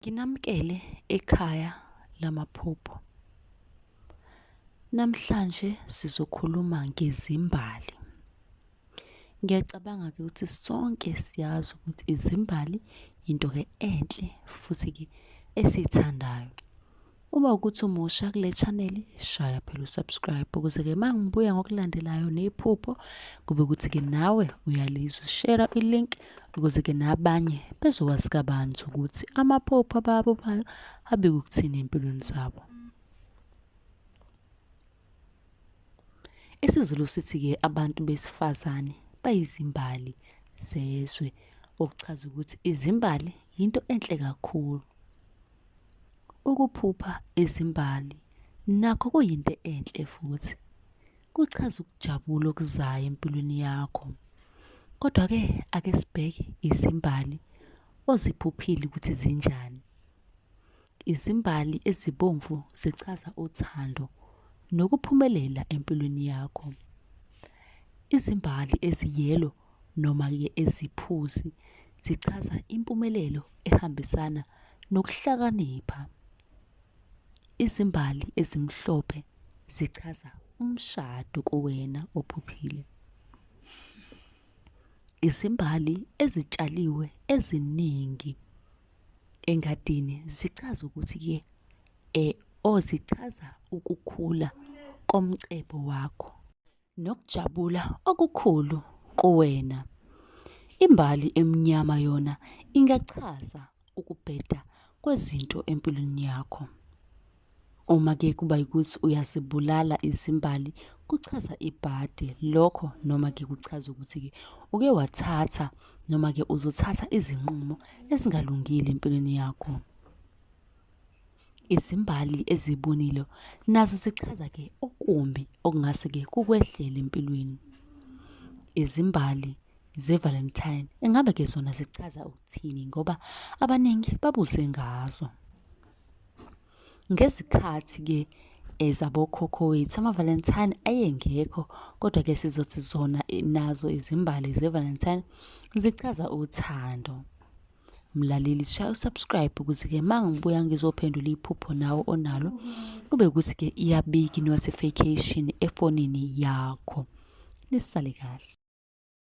Nginamkele ekhaya lamaphupho. Namhlanje sizokhuluma ngezimbali. Ngiyacabanga-ke ukuthi sonke siyazi ukuthi izimbali into-ke enhle futhi-ke esiyithandayo. Uma ukuthi umusha kule chaneli, shaya phela u-subscribe ukuze-ke uma ngibuya ngokulandelayo nephupho, kube ukuthi-ke nawe uyalizwa. Share i-link ukuze-ke nabanye bezokwazi kabanzi ukuthi amaphupho abawapuphayo abike ukuthini empilweni zabo. IsiZulu sithi-ke abantu besifazane bayizimbali zezwe, okuchaza ukuthi izimbali yinto enhle kakhulu. Ukuphupha izimbali nakho kuyinto enhle futhi kuchaza ukujabula okuzayo empilweni yakho. Kodwa-ke ake sibheke izimbali oziphuphile ukuthi zinjani. Izimbali ezibomvu zichaza uthando nokuphumelela empilweni yakho. Izimbali eziyelo noma-ke eziphuzi zichaza impumelelo ehambisana nokuhlakanipha. Izimbali ezimhlophe zichaza umshado kuwena ophuphile. Izimbali ezitshaliwe eziningi engadini zichaza ukuthi-ke zichaza ukukhula komcebo wakho nokujabula okukhulu kuwena. Imbali emnyama yona ingachaza ukubheda kwezinto empilweni yakho. Uma-ke kuba ukuthi uyazibulala izimbali kuchaza ibhade lokho, noma-ke kuchaza ukuthi-ke uke wathatha noma-ke uzothatha izinqumo ezingalungile empilweni yakho. Izimbali ezibunile nazo zichaza-ke okumbi okungase-ke kukwehlele empilweni. Izimbali ze-Valentine ingabe-ke zona zichaza ukuthini ngoba abaningi babuze ngazo. Ngezikhathi-ke zabokhokho wethu ama-Valentine ayengekho, kodwa-ke sizothi zona nazo izimbali ze-Valentine zichaza uthando. Mlaleli, shaya u-subscribe ukuze-ke uma ngibuya ngizophendula iphupho nawe onalo, kube ukuthi-ke iyabika i-notification efonini yakho. Nisale kahle.